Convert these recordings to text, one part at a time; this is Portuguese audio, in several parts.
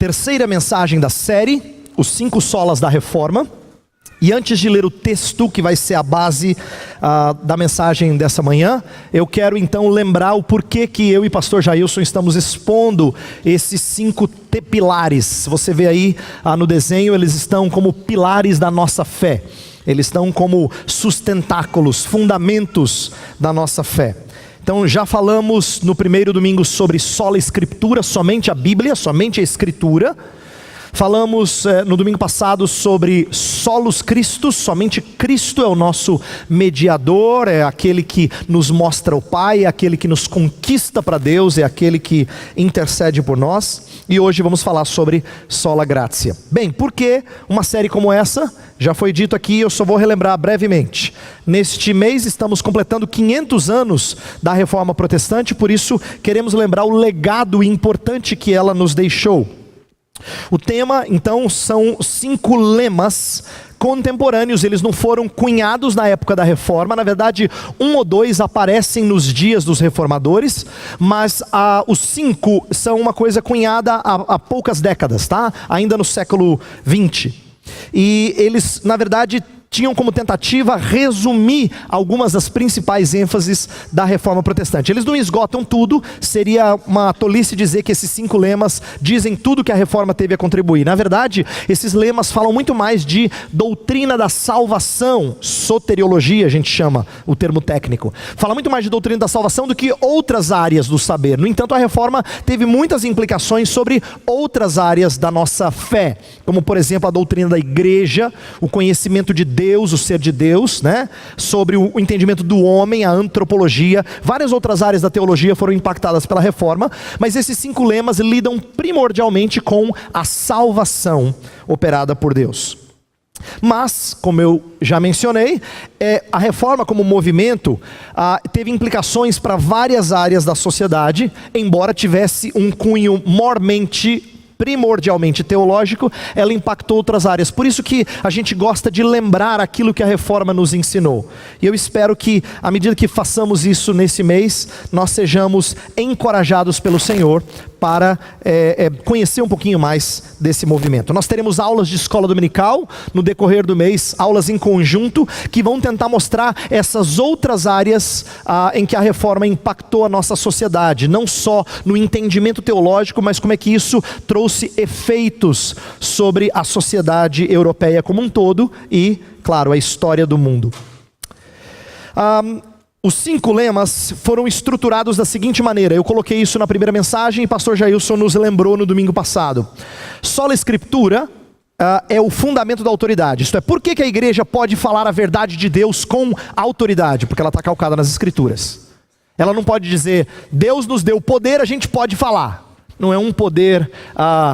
terceira mensagem da série, os 5 solas da Reforma. E antes de ler o texto que vai ser a base da mensagem dessa manhã, eu quero então lembrar o porquê que eu e pastor Jailson estamos expondo esses 5 pilares. Você vê aí no desenho, eles estão como pilares da nossa fé. Eles estão como sustentáculos, fundamentos da nossa fé. Então já falamos no primeiro domingo sobre sola escritura, somente a Bíblia, somente a Escritura. Falamos no domingo passado sobre solos Christus, somente Cristo é o nosso mediador, é aquele que nos mostra o Pai, é aquele que nos conquista para Deus, é aquele que intercede por nós. E hoje vamos falar sobre sola gratia. Bem, por que uma série como essa? Já foi dito aqui, eu só vou relembrar brevemente. Neste mês estamos completando 500 anos da Reforma Protestante, por isso queremos lembrar o legado importante que ela nos deixou. O tema, então, são 5 lemas contemporâneos. Eles não foram cunhados na época da Reforma. Na verdade, 1 ou 2 aparecem nos dias dos reformadores, mas os 5 são uma coisa cunhada há poucas décadas, tá? Ainda no século XX. E eles, na verdade, tinham como tentativa resumir algumas das principais ênfases da Reforma Protestante. Eles não esgotam tudo, seria uma tolice dizer que esses 5 lemas dizem tudo que a Reforma teve a contribuir. Na verdade, esses lemas falam muito mais de doutrina da salvação, soteriologia a gente chama o termo técnico. Fala muito mais de doutrina da salvação do que outras áreas do saber. No entanto, a Reforma teve muitas implicações sobre outras áreas da nossa fé, como por exemplo a doutrina da igreja, o conhecimento de Deus, o ser de Deus, né? Sobre o entendimento do homem, a antropologia, várias outras áreas da teologia foram impactadas pela Reforma, mas esses 5 lemas lidam primordialmente com a salvação operada por Deus. Mas, como eu já mencionei, a Reforma como movimento teve implicações para várias áreas da sociedade, embora tivesse um cunho mormente primordialmente teológico, ela impactou outras áreas. Por isso que a gente gosta de lembrar aquilo que a Reforma nos ensinou. E eu espero que, à medida que façamos isso nesse mês, nós sejamos encorajados pelo Senhor para conhecer um pouquinho mais desse movimento. Nós teremos aulas de escola dominical no decorrer do mês, aulas em conjunto, que vão tentar mostrar essas outras áreas em que a Reforma impactou a nossa sociedade, não só no entendimento teológico, mas como é que isso trouxe efeitos sobre a sociedade europeia como um todo e, claro, a história do mundo. Os 5 lemas foram estruturados da seguinte maneira. Eu coloquei isso na primeira mensagem e pastor Jailson nos lembrou no domingo passado. Sola Escritura é o fundamento da autoridade. Isto é, por que a igreja pode falar a verdade de Deus com autoridade? Porque ela está calcada nas Escrituras. Ela não pode dizer, Deus nos deu poder, a gente pode falar. Não é um poder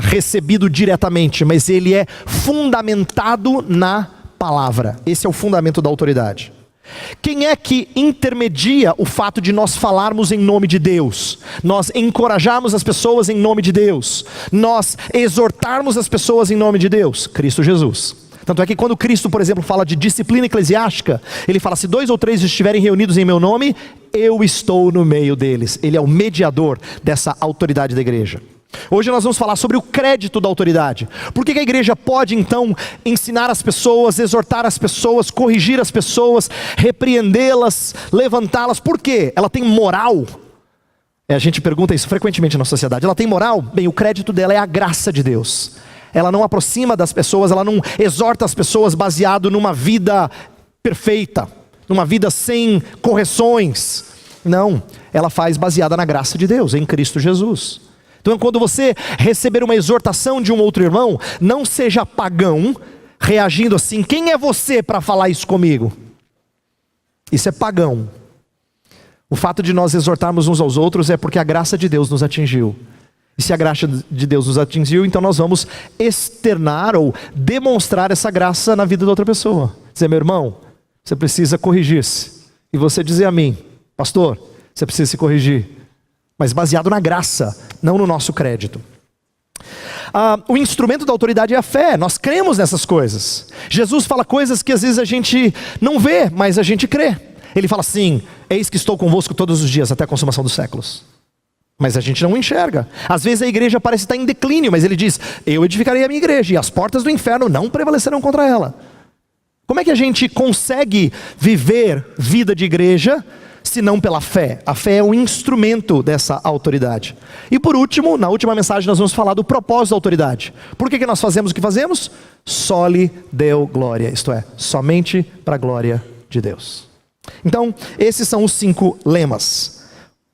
recebido diretamente, mas ele é fundamentado na palavra. Esse é o fundamento da autoridade. Quem é que intermedia o fato de nós falarmos em nome de Deus? Nós encorajarmos as pessoas em nome de Deus? Nós exortarmos as pessoas em nome de Deus? Cristo Jesus. Tanto é que quando Cristo, por exemplo, fala de disciplina eclesiástica, ele fala, se 2 ou 3 estiverem reunidos em meu nome, eu estou no meio deles. Ele é o mediador dessa autoridade da igreja. Hoje nós vamos falar sobre o crédito da autoridade. Por que a igreja pode então ensinar as pessoas, exortar as pessoas, corrigir as pessoas, repreendê-las, levantá-las? Por quê? Ela tem moral? A gente pergunta isso frequentemente na sociedade. Ela tem moral? Bem, o crédito dela é a graça de Deus. Ela não aproxima das pessoas, ela não exorta as pessoas baseado numa vida perfeita, numa vida sem correções. Não, ela faz baseada na graça de Deus, em Cristo Jesus. Então, quando você receber uma exortação de um outro irmão, não seja pagão, reagindo assim, quem é você para falar isso comigo? Isso é pagão. O fato de nós exortarmos uns aos outros é porque a graça de Deus nos atingiu. E se a graça de Deus nos atingiu, então nós vamos externar ou demonstrar essa graça na vida da outra pessoa. Dizer, meu irmão, você precisa corrigir-se. E você dizer a mim, pastor, você precisa se corrigir. Mas baseado na graça, não no nosso crédito. O instrumento da autoridade é a fé. Nós cremos nessas coisas. Jesus fala coisas que às vezes a gente não vê, mas a gente crê. Ele fala assim, eis que estou convosco todos os dias até a consumação dos séculos. mas a gente não enxerga. Às vezes a igreja parece estar em declínio, mas ele diz: eu edificarei a minha igreja e as portas do inferno não prevalecerão contra ela. Como é que a gente consegue viver vida de igreja se não pela fé? A fé é o instrumento dessa autoridade. E por último, na última mensagem nós vamos falar do propósito da autoridade. Por que nós fazemos o que fazemos? Soli Deo Glória, isto é, somente para a glória de Deus. Então, esses são os 5 lemas.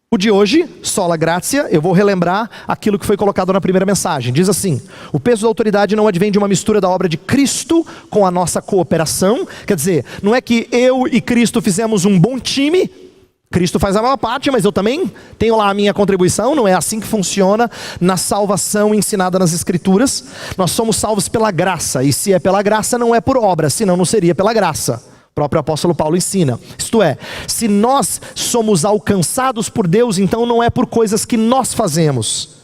O de hoje, sola gratia, eu vou relembrar aquilo que foi colocado na primeira mensagem. Diz assim: o peso da autoridade não advém de uma mistura da obra de Cristo com a nossa cooperação. Quer dizer, não é que eu e Cristo fizemos um bom time. Cristo faz a maior parte, mas eu também tenho lá a minha contribuição. Não é assim que funciona na salvação ensinada nas Escrituras. Nós somos salvos pela graça, e se é pela graça não é por obra, senão não seria pela graça. O próprio apóstolo Paulo ensina. Isto é, se nós somos alcançados por Deus, então não é por coisas que nós fazemos.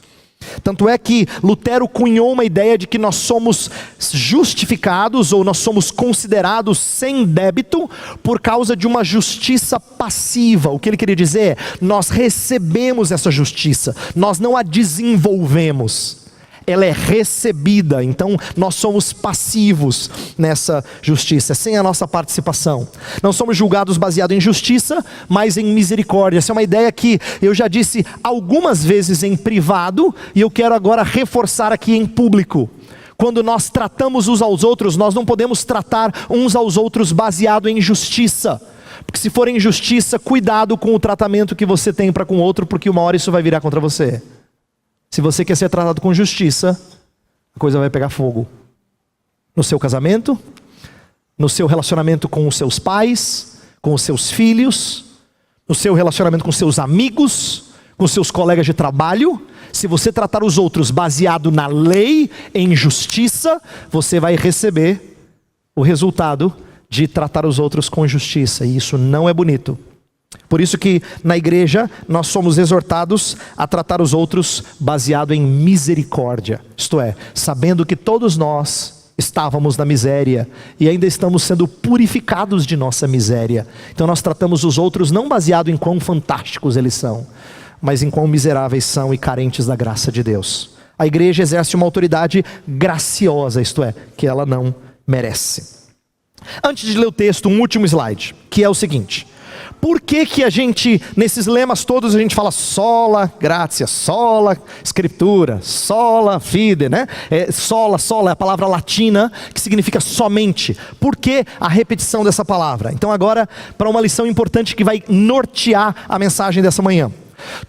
Tanto é que Lutero cunhou uma ideia de que nós somos justificados, ou nós somos considerados sem débito, por causa de uma justiça passiva. O que ele queria dizer é: nós recebemos essa justiça, nós não a desenvolvemos. Ela é recebida, então nós somos passivos nessa justiça, sem a nossa participação. Não somos julgados baseado em justiça, mas em misericórdia. Essa é uma ideia que eu já disse algumas vezes em privado, e eu quero agora reforçar aqui em público. Quando nós tratamos uns aos outros, nós não podemos tratar uns aos outros baseado em justiça. Porque se for injustiça, cuidado com o tratamento que você tem para com o outro, porque uma hora isso vai virar contra você. Se você quer ser tratado com justiça, a coisa vai pegar fogo. No seu casamento, no seu relacionamento com os seus pais, com os seus filhos, no seu relacionamento com seus amigos, com seus colegas de trabalho. Se você tratar os outros baseado na lei, em justiça, você vai receber o resultado de tratar os outros com justiça. E isso não é bonito. Por isso que na igreja nós somos exortados a tratar os outros baseado em misericórdia. Isto é, sabendo que todos nós estávamos na miséria e ainda estamos sendo purificados de nossa miséria. Então nós tratamos os outros não baseado em quão fantásticos eles são, mas em quão miseráveis são e carentes da graça de Deus. A igreja exerce uma autoridade graciosa, isto é, que ela não merece. Antes de ler o texto, um último slide, que é o seguinte: por que a gente, nesses lemas todos, a gente fala sola gratia, sola escritura, sola fide, né? Sola é a palavra latina que significa somente. Por que a repetição dessa palavra? Então agora, para uma lição importante que vai nortear a mensagem dessa manhã.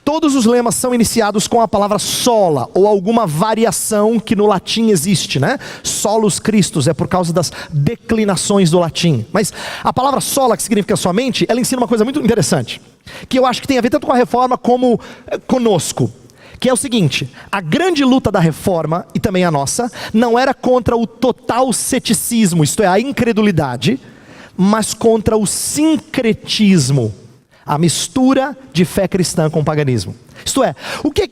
Todos os lemas são iniciados com a palavra sola, ou alguma variação que no latim existe, né? Solus Christus, é por causa das declinações do latim. Mas a palavra sola, que significa somente, ela ensina uma coisa muito interessante, que eu acho que tem a ver tanto com a reforma como conosco. Que é o seguinte: a grande luta da reforma, e também a nossa, não era contra o total ceticismo, isto é, a incredulidade, mas contra o sincretismo. A mistura de fé cristã com paganismo. Isto é,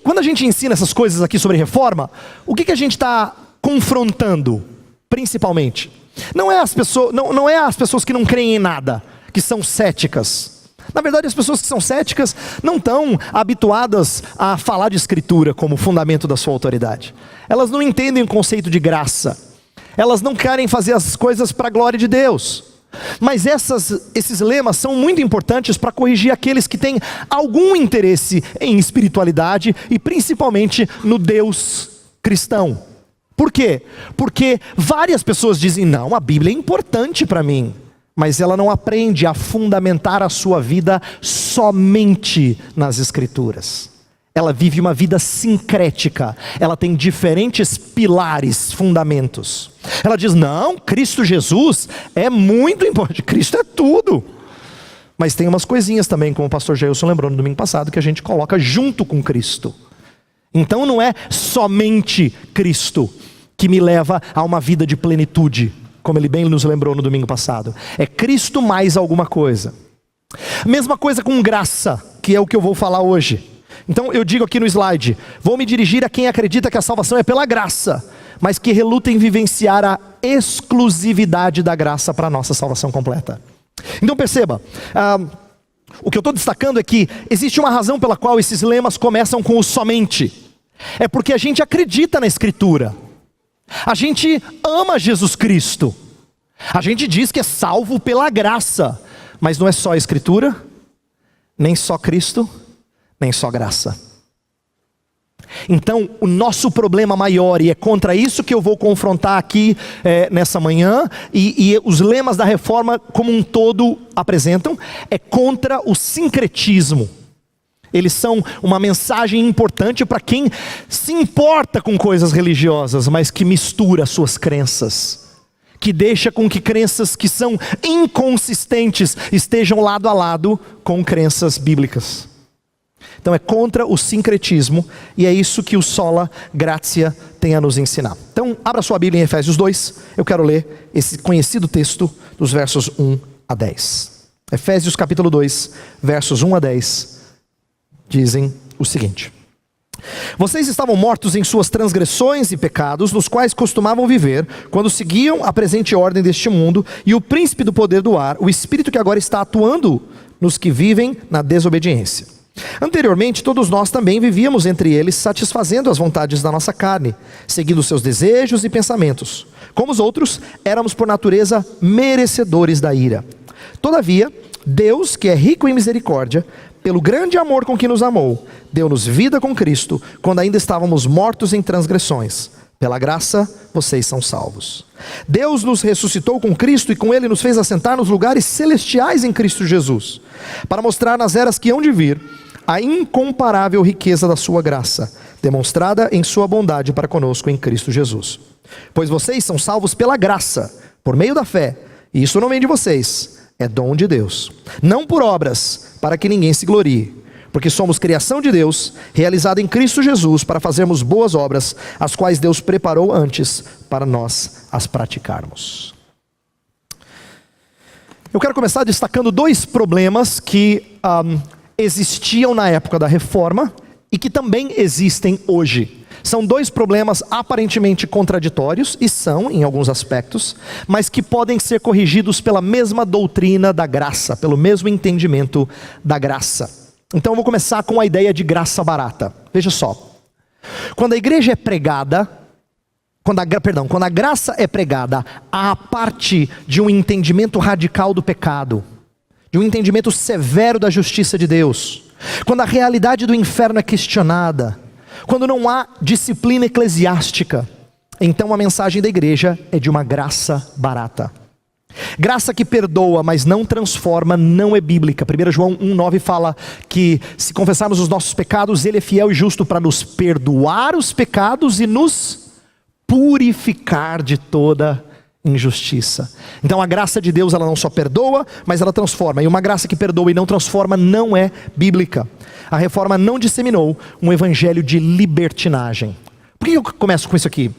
quando a gente ensina essas coisas aqui sobre reforma, o que a gente está confrontando, principalmente? Não é as pessoas que não creem em nada, que são céticas. Na verdade, as pessoas que são céticas não estão habituadas a falar de escritura como fundamento da sua autoridade. Elas não entendem o conceito de graça. Elas não querem fazer as coisas para a glória de Deus. Mas esses lemas são muito importantes para corrigir aqueles que têm algum interesse em espiritualidade e principalmente no Deus cristão. Por quê? Porque várias pessoas dizem: não, a Bíblia é importante para mim, mas ela não aprende a fundamentar a sua vida somente nas Escrituras. Ela vive uma vida sincrética, ela tem diferentes pilares, fundamentos. Ela diz: não, Cristo Jesus é muito importante, Cristo é tudo. Mas tem umas coisinhas também, como o pastor Jailson lembrou no domingo passado, que a gente coloca junto com Cristo. Então não é somente Cristo que me leva a uma vida de plenitude, como ele bem nos lembrou no domingo passado. É Cristo mais alguma coisa. Mesma coisa com graça, que é o que eu vou falar hoje. Então eu digo aqui no slide: vou me dirigir a quem acredita que a salvação é pela graça, mas que reluta em vivenciar a exclusividade da graça para a nossa salvação completa. Então perceba, O que eu estou destacando é que existe uma razão pela qual esses lemas começam com o somente. É porque a gente acredita na Escritura. A gente ama Jesus Cristo. A gente diz que é salvo pela graça. Mas não é só a Escritura, nem só Cristo, nem só graça. Então, o nosso problema maior, e é contra isso que eu vou confrontar aqui nessa manhã, e os lemas da reforma como um todo apresentam, é contra o sincretismo. Eles são uma mensagem importante para quem se importa com coisas religiosas, mas que mistura suas crenças, que deixa com que crenças que são inconsistentes estejam lado a lado com crenças bíblicas. Então é contra o sincretismo, e é isso que o Sola Gratia tem a nos ensinar. Então abra sua Bíblia em Efésios 2, eu quero ler esse conhecido texto dos versos 1 a 10. Efésios capítulo 2, versos 1 a 10, dizem o seguinte: vocês estavam mortos em suas transgressões e pecados, nos quais costumavam viver, quando seguiam a presente ordem deste mundo, e o príncipe do poder do ar, o espírito que agora está atuando nos que vivem na desobediência. Anteriormente, todos nós também vivíamos entre eles, satisfazendo as vontades da nossa carne, seguindo seus desejos e pensamentos. Como os outros, éramos por natureza merecedores da ira. Todavia, Deus, que é rico em misericórdia, pelo grande amor com que nos amou, deu-nos vida com Cristo, quando ainda estávamos mortos em transgressões. Pela graça, vocês são salvos. Deus nos ressuscitou com Cristo e com Ele nos fez assentar nos lugares celestiais em Cristo Jesus, para mostrar nas eras que hão de vir a incomparável riqueza da sua graça, demonstrada em sua bondade para conosco em Cristo Jesus. Pois vocês são salvos pela graça, por meio da fé, e isso não vem de vocês, é dom de Deus. Não por obras, para que ninguém se glorie, porque somos criação de Deus, realizada em Cristo Jesus, para fazermos boas obras, as quais Deus preparou antes para nós as praticarmos. Eu quero começar destacando dois problemas que existiam na época da reforma e que também existem hoje. São dois problemas aparentemente contraditórios, e são em alguns aspectos, mas que podem ser corrigidos pela mesma doutrina da graça, pelo mesmo entendimento da graça. Então eu vou começar com a ideia de graça barata. Veja só, quando a igreja é pregada, quando a graça é pregada à parte de um entendimento radical do pecado, de um entendimento severo da justiça de Deus, quando a realidade do inferno é questionada, quando não há disciplina eclesiástica, então a mensagem da igreja é de uma graça barata. Graça que perdoa, mas não transforma, não é bíblica. 1 João 1,9 fala que se confessarmos os nossos pecados, Ele é fiel e justo para nos perdoar os pecados e nos purificar de toda injustiça. Então a graça de Deus, ela não só perdoa, mas ela transforma. E uma graça que perdoa e não transforma não é bíblica. A reforma não disseminou um evangelho de libertinagem. Por que eu começo com isso aqui?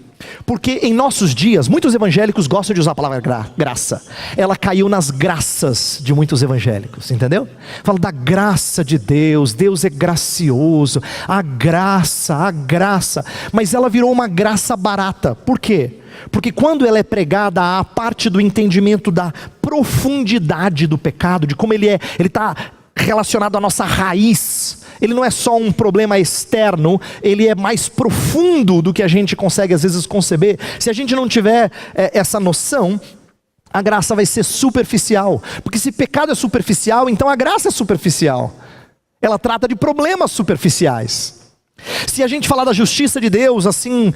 Porque em nossos dias, muitos evangélicos gostam de usar a palavra graça. Ela caiu nas graças de muitos evangélicos, entendeu? Fala da graça de Deus, Deus é gracioso, a graça. Mas ela virou uma graça barata. Por quê? Porque quando ela é pregada à parte do entendimento da profundidade do pecado, de como ele está relacionado à nossa raiz, ele não é só um problema externo, ele é mais profundo do que a gente consegue às vezes conceber. Se a gente não tiver essa noção, a graça vai ser superficial, porque se pecado é superficial, então a graça é superficial, ela trata de problemas superficiais. Se a gente falar da justiça de Deus assim,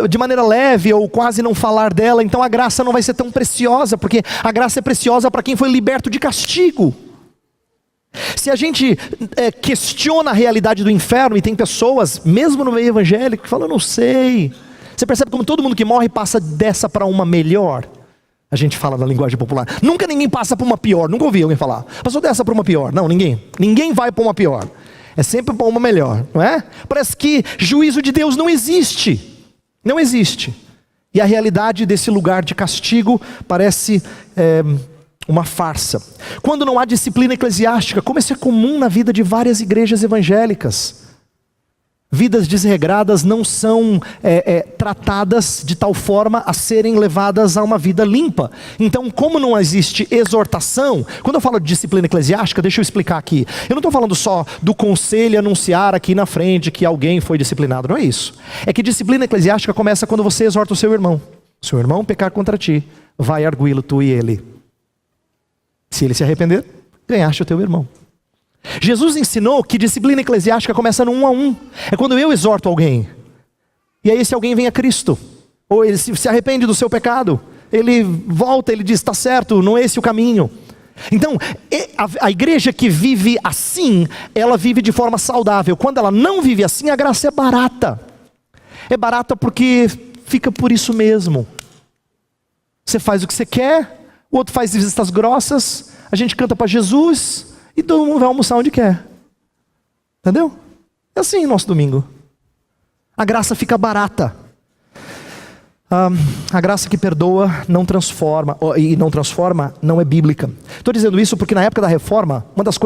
de maneira leve, ou quase não falar dela, então a graça não vai ser tão preciosa, porque a graça é preciosa para quem foi liberto de castigo. Se a gente questiona a realidade do inferno, e tem pessoas, mesmo no meio evangélico, que falam, não sei. Você percebe como todo mundo que morre passa dessa para uma melhor? A gente fala na linguagem popular. Nunca ninguém passa para uma pior, nunca ouvi alguém falar. Passou dessa para uma pior. Não, ninguém vai para uma pior. É sempre para uma melhor, não é? Parece que juízo de Deus não existe. Não existe. E a realidade desse lugar de castigo parece uma farsa. Quando não há disciplina eclesiástica, como isso é comum na vida de várias igrejas evangélicas. Vidas desregradas não são tratadas de tal forma a serem levadas a uma vida limpa. Então, como não existe exortação, quando eu falo de disciplina eclesiástica, deixa eu explicar aqui. Eu não estou falando só do conselho anunciar aqui na frente que alguém foi disciplinado, não é isso. É que disciplina eclesiástica começa quando você exorta o seu irmão. Seu irmão pecar contra ti, vai arguí-lo tu e ele. Se ele se arrepender, ganhaste o teu irmão. Jesus ensinou que disciplina eclesiástica começa no 1 a 1. É quando eu exorto alguém. E aí esse alguém vem a Cristo. Ou ele se arrepende do seu pecado. Ele volta, ele diz, está certo, não é esse o caminho. Então, a igreja que vive assim, ela vive de forma saudável. Quando ela não vive assim, a graça é barata. É barata porque fica por isso mesmo. Você faz o que você quer, o outro faz vistas grossas, a gente canta para Jesus... E todo mundo vai almoçar onde quer. Entendeu? É assim o nosso domingo. A graça fica barata. A graça que perdoa não transforma. E não transforma não é bíblica. Estou dizendo isso porque na época da reforma, uma das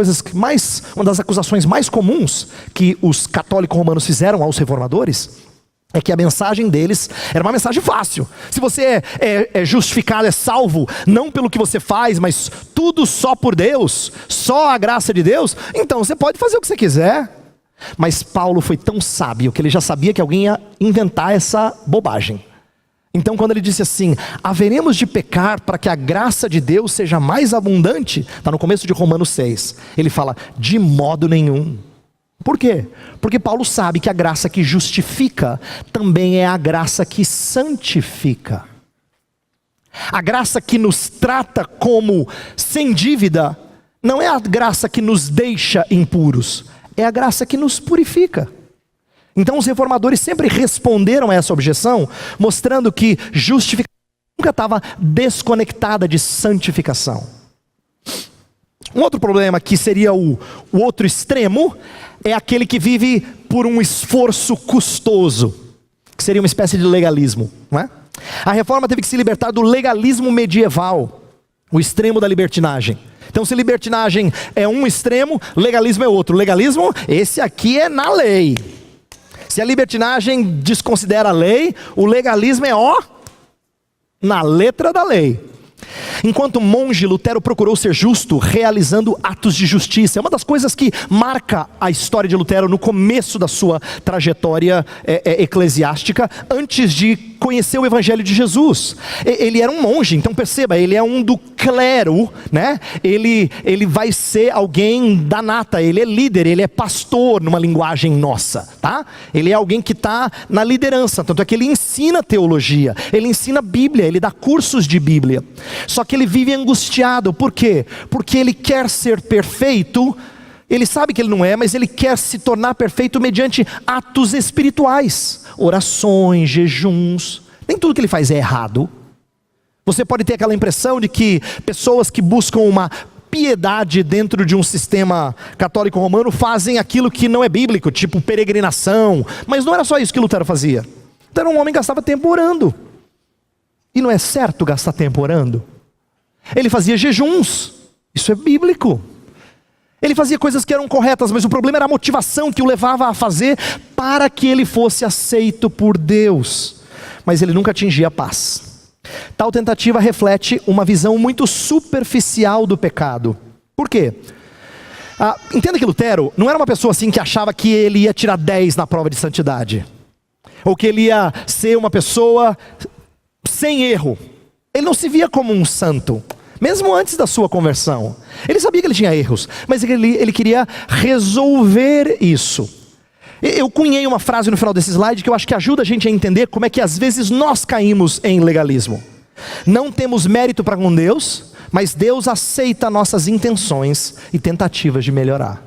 acusações mais comuns que os católicos romanos fizeram aos reformadores é que a mensagem deles era uma mensagem fácil. Se você é justificado, é salvo, não pelo que você faz, mas tudo só por Deus, só a graça de Deus, então você pode fazer o que você quiser. Mas Paulo foi tão sábio que ele já sabia que alguém ia inventar essa bobagem. Então quando ele disse assim, haveremos de pecar para que a graça de Deus seja mais abundante, está no começo de Romanos 6, ele fala, de modo nenhum. Por quê? Porque Paulo sabe que a graça que justifica também é a graça que santifica. A graça que nos trata como sem dívida não é a graça que nos deixa impuros, é a graça que nos purifica. Então os reformadores sempre responderam a essa objeção, mostrando que justificação nunca estava desconectada de santificação. Um outro problema que seria o outro extremo é aquele que vive por um esforço custoso, que seria uma espécie de legalismo, não é? A reforma teve que se libertar do legalismo medieval, o extremo da libertinagem. Então se libertinagem é um extremo, legalismo é outro. Legalismo, esse aqui é na lei. Se a libertinagem desconsidera a lei, o legalismo é na letra da lei. Enquanto monge, Lutero procurou ser justo, realizando atos de justiça. É uma das coisas que marca a história de Lutero no começo da sua trajetória eclesiástica, antes de conhecer o Evangelho de Jesus. Ele era um monge, então perceba, ele é um do clero, né? Ele vai ser alguém da nata, ele é líder, ele é pastor numa linguagem nossa, tá? Ele é alguém que está na liderança, tanto é que ele ensina teologia, ele ensina Bíblia, ele dá cursos de Bíblia. Só que ele vive angustiado, por quê? Porque ele quer ser perfeito, ele sabe que ele não é, mas ele quer se tornar perfeito mediante atos espirituais, orações, jejuns. Nem tudo que ele faz é errado. Você pode ter aquela impressão de que pessoas que buscam uma piedade dentro de um sistema católico romano fazem aquilo que não é bíblico, tipo peregrinação. Mas não era só isso que Lutero fazia. Então um homem que gastava tempo orando. E não é certo gastar tempo orando. Ele fazia jejuns, isso é bíblico. Ele fazia coisas que eram corretas, mas o problema era a motivação que o levava a fazer para que ele fosse aceito por Deus. Mas ele nunca atingia a paz. Tal tentativa reflete uma visão muito superficial do pecado. Por quê? Entenda que Lutero não era uma pessoa assim que achava que ele ia tirar 10 na prova de santidade. Ou que ele ia ser uma pessoa sem erro. Ele não se via como um santo, mesmo antes da sua conversão. Ele sabia que ele tinha erros, mas ele queria resolver isso. Eu cunhei uma frase no final desse slide que eu acho que ajuda a gente a entender como é que às vezes nós caímos em legalismo. Não temos mérito para com Deus, mas Deus aceita nossas intenções e tentativas de melhorar.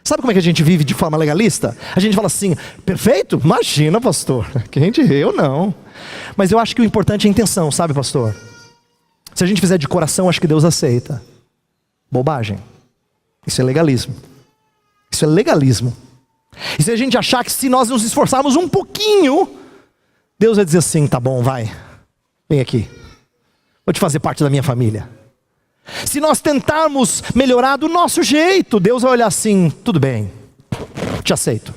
Sabe como é que a gente vive de forma legalista? A gente fala assim, perfeito? Imagina, pastor, eu não. Mas eu acho que o importante é a intenção, sabe, pastor? Se a gente fizer de coração, acho que Deus aceita. Bobagem. Isso é legalismo. Isso é legalismo. E se a gente achar que se nós nos esforçarmos um pouquinho, Deus vai dizer assim, tá bom, vai, vem aqui, vou te fazer parte da minha família. Se nós tentarmos melhorar do nosso jeito, Deus vai olhar assim, tudo bem, te aceito.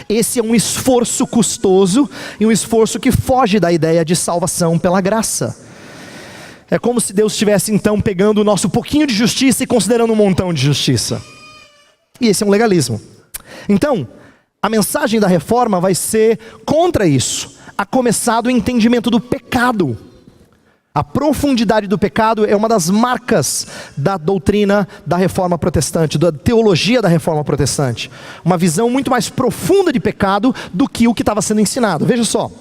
Esse é um esforço custoso e um esforço que foge da ideia de salvação pela graça. É como se Deus estivesse então pegando o nosso pouquinho de justiça e considerando um montão de justiça. E esse é um legalismo. Então, a mensagem da reforma vai ser contra isso, a começar do entendimento do pecado. A profundidade do pecado é uma das marcas da doutrina da reforma protestante, da teologia da reforma protestante. Uma visão muito mais profunda de pecado do que o que estava sendo ensinado. Veja só,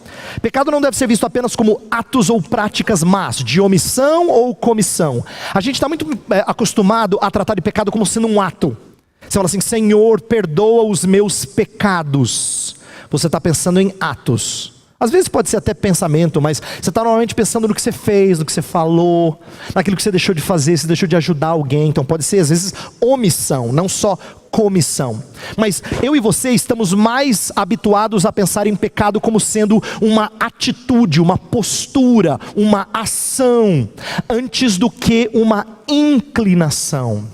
pecado não deve ser visto apenas como atos ou práticas más, de omissão ou comissão. A gente está muito acostumado a tratar de pecado como sendo um ato. Você fala assim, Senhor, perdoa os meus pecados. Você está pensando em atos. Às vezes pode ser até pensamento, mas você está normalmente pensando no que você fez, no que você falou, naquilo que você deixou de fazer, se deixou de ajudar alguém. Então pode ser às vezes omissão, não só comissão. Mas eu e você estamos mais habituados a pensar em pecado como sendo uma atitude, uma postura, uma ação, antes do que uma inclinação.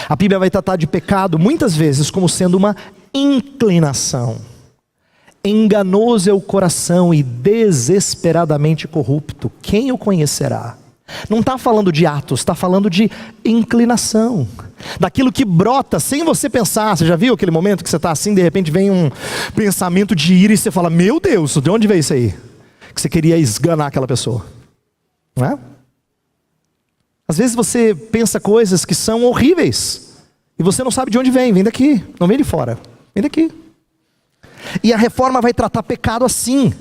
A Bíblia vai tratar de pecado muitas vezes como sendo uma inclinação. Enganoso é o coração e desesperadamente corrupto, quem o conhecerá? Não está falando de atos, está falando de inclinação, daquilo que brota sem você pensar. Você já viu aquele momento que você está assim, de repente vem um pensamento de ira e você fala, meu Deus, de onde veio isso aí? Que você queria esganar aquela pessoa, não é? Às vezes você pensa coisas que são horríveis e você não sabe de onde vem daqui, não vem de fora, vem daqui. E a reforma vai tratar pecado assim.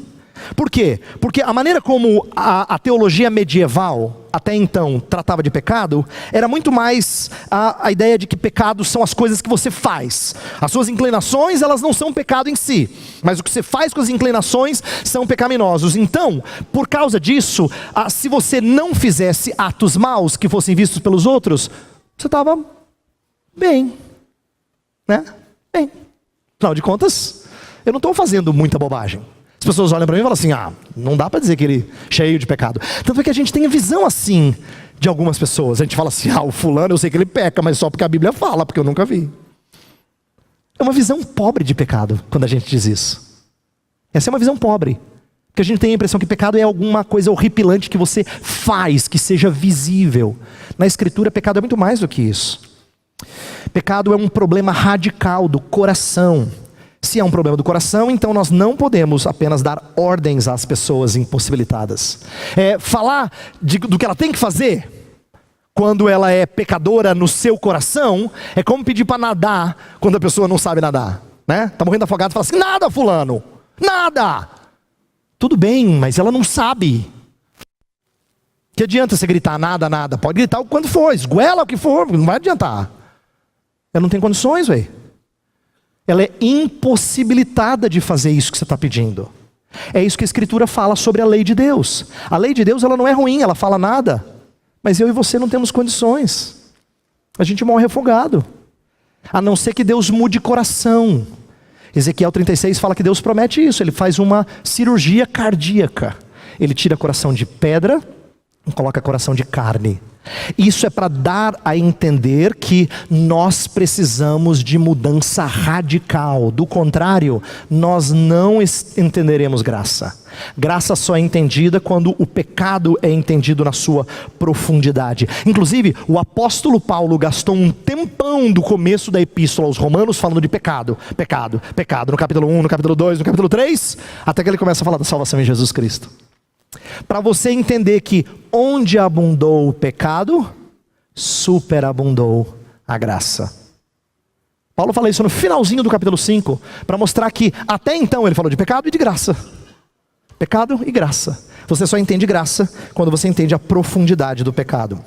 Por quê? Porque a maneira como a teologia medieval, até então, tratava de pecado, era muito mais a ideia de que pecados são as coisas que você faz. As suas inclinações, elas não são pecado em si, mas o que você faz com as inclinações são pecaminosos. Então, por causa disso, se você não fizesse atos maus que fossem vistos pelos outros, você estava bem, né? Bem. Afinal de contas, eu não estou fazendo muita bobagem. As pessoas olham para mim e falam assim, não dá para dizer que ele é cheio de pecado. Tanto é que a gente tem a visão assim de algumas pessoas. A gente fala assim, o fulano eu sei que ele peca, mas só porque a Bíblia fala, porque eu nunca vi. É uma visão pobre de pecado quando a gente diz isso. Essa é uma visão pobre. Porque a gente tem a impressão que pecado é alguma coisa horripilante que você faz, que seja visível. Na Escritura, pecado é muito mais do que isso. Pecado é um problema radical do coração. Se é um problema do coração, então nós não podemos apenas dar ordens às pessoas impossibilitadas. Falar do que ela tem que fazer, quando ela é pecadora no seu coração, é como pedir para nadar, quando a pessoa não sabe nadar. Está morrendo afogado e fala assim, nada fulano, nada. Tudo bem, mas ela não sabe. Que adianta você gritar nada, nada? Pode gritar o quanto for, esguela o que for, não vai adiantar. Ela não tem condições, Ela é impossibilitada de fazer isso que você está pedindo. É isso que a Escritura fala sobre a lei de Deus. A lei de Deus ela não é ruim, ela fala nada. Mas eu e você não temos condições. A gente morre afogado. A não ser que Deus mude coração. Ezequiel 36 fala que Deus promete isso. Ele faz uma cirurgia cardíaca. Ele tira coração de pedra e coloca coração de carne. Isso é para dar a entender que nós precisamos de mudança radical. Do contrário, nós não entenderemos graça. Graça só é entendida quando o pecado é entendido na sua profundidade. Inclusive, o apóstolo Paulo gastou um tempão do começo da epístola aos Romanos falando de pecado. Pecado, pecado, no capítulo 1, no capítulo 2, no capítulo 3, até que ele começa a falar da salvação em Jesus Cristo. Para você entender que onde abundou o pecado, superabundou a graça. Paulo fala isso no finalzinho do capítulo 5, para mostrar que até então ele falou de pecado e de graça. Pecado e graça. Você só entende graça quando você entende a profundidade do pecado.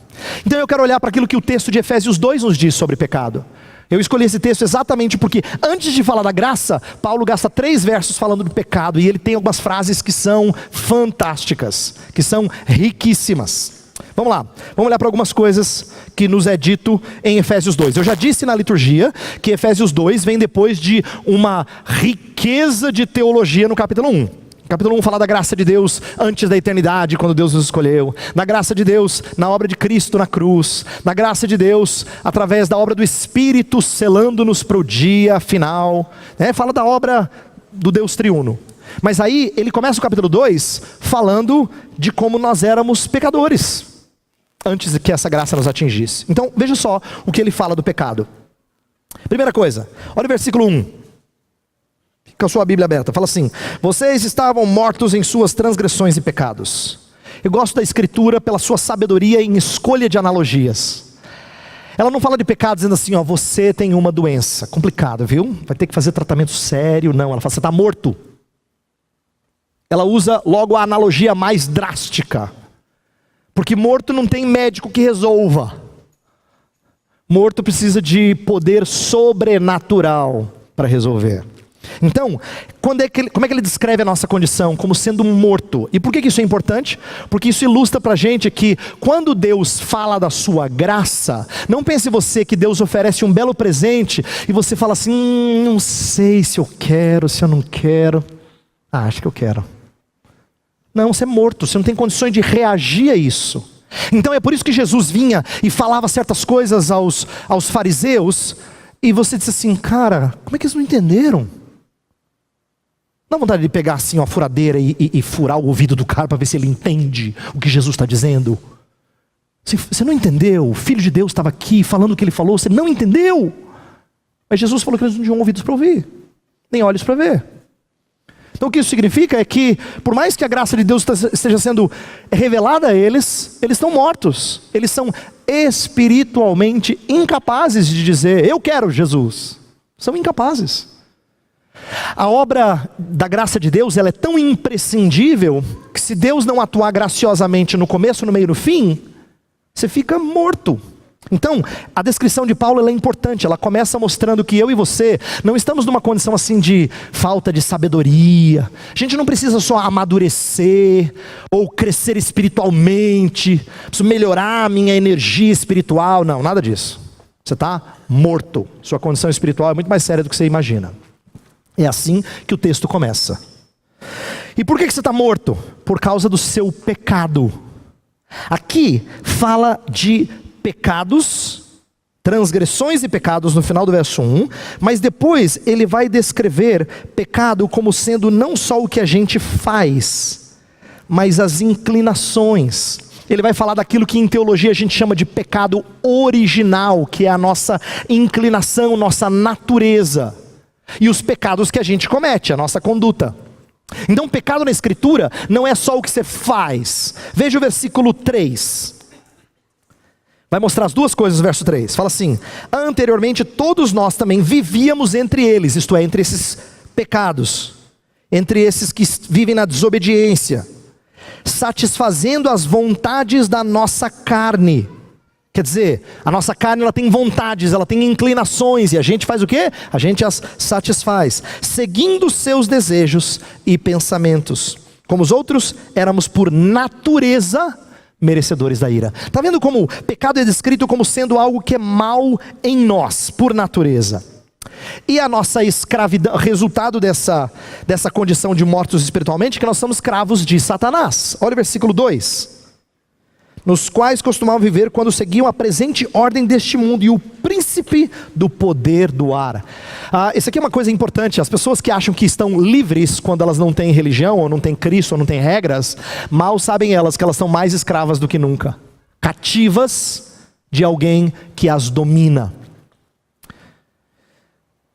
Então eu quero olhar para aquilo que o texto de Efésios 2 nos diz sobre pecado. Eu escolhi esse texto exatamente porque antes de falar da graça, Paulo gasta 3 versos falando do pecado. E ele tem algumas frases que são fantásticas, que são riquíssimas. Vamos lá, vamos olhar para algumas coisas que nos é dito em Efésios 2. Eu já disse na liturgia que Efésios 2 vem depois de uma riqueza de teologia no capítulo 1. Capítulo 1 fala da graça de Deus antes da eternidade, quando Deus nos escolheu. Da graça de Deus na obra de Cristo na cruz. Da graça de Deus através da obra do Espírito, selando-nos para o dia final. Fala da obra do Deus triuno. Mas aí ele começa o capítulo 2 falando de como nós éramos pecadores, antes de que essa graça nos atingisse. Então veja só o que ele fala do pecado. Primeira coisa, olha o versículo 1. Com a sua Bíblia aberta, fala assim: vocês estavam mortos em suas transgressões e pecados. Eu gosto da escritura pela sua sabedoria em escolha de analogias. Ela não fala de pecado dizendo assim, você tem uma doença, complicado, viu? Vai ter que fazer tratamento sério. Não, ela fala, você está morto. Ela usa logo a analogia mais drástica, porque morto não tem médico que resolva. Morto precisa de poder sobrenatural para resolver. Então, como é que ele descreve a nossa condição? Como sendo morto. E por que isso é importante? Porque isso ilustra para a gente que quando Deus fala da sua graça, não pense você que Deus oferece um belo presente e você fala assim, não sei se eu quero, se eu não quero. Acho que eu quero. Não, você é morto, você não tem condições de reagir a isso. Então é por isso que Jesus vinha e falava certas coisas aos fariseus, e você disse assim, cara, como é que eles não entenderam? Dá vontade de pegar assim uma furadeira e furar o ouvido do cara para ver se ele entende o que Jesus está dizendo. Você não entendeu, o Filho de Deus estava aqui falando o que ele falou, você não entendeu. Mas Jesus falou que eles não tinham ouvidos para ouvir, nem olhos para ver. Então o que isso significa é que, por mais que a graça de Deus esteja sendo revelada a eles, eles estão mortos. Eles são espiritualmente incapazes de dizer, eu quero Jesus. São incapazes. A obra da graça de Deus, ela é tão imprescindível, que se Deus não atuar graciosamente no começo, no meio e no fim, você fica morto. Então, a descrição de Paulo ela é importante, ela começa mostrando que eu e você não estamos numa condição assim de falta de sabedoria. A gente não precisa só amadurecer ou crescer espiritualmente, preciso melhorar a minha energia espiritual, não, nada disso. Você está morto, sua condição espiritual é muito mais séria do que você imagina. É assim que o texto começa. E por que você está morto? Por causa do seu pecado. Aqui fala de pecados, transgressões e pecados no final do verso 1, mas depois ele vai descrever pecado como sendo não só o que a gente faz, mas as inclinações. Ele vai falar daquilo que em teologia a gente chama de pecado original, que é a nossa inclinação, nossa natureza, e os pecados que a gente comete, a nossa conduta. Então pecado na escritura não é só o que você faz. Veja o versículo 3. Vai mostrar as duas coisas, verso 3. Fala assim: anteriormente todos nós também vivíamos entre eles, isto é, entre esses pecados, entre esses que vivem na desobediência, satisfazendo as vontades da nossa carne. Quer dizer, a nossa carne ela tem vontades, ela tem inclinações, e a gente faz o quê? A gente as satisfaz, seguindo os seus desejos e pensamentos. Como os outros, éramos por natureza merecedores da ira. Está vendo como o pecado é descrito como sendo algo que é mal em nós, por natureza. E a nossa escravidão, resultado dessa condição de mortos espiritualmente, é que nós somos escravos de Satanás. Olha o versículo 2. Nos quais costumavam viver quando seguiam a presente ordem deste mundo e o príncipe do poder do ar. Isso aqui é uma coisa importante. As pessoas que acham que estão livres quando elas não têm religião, ou não têm Cristo, ou não têm regras, mal sabem elas que elas são mais escravas do que nunca, cativas de alguém que as domina.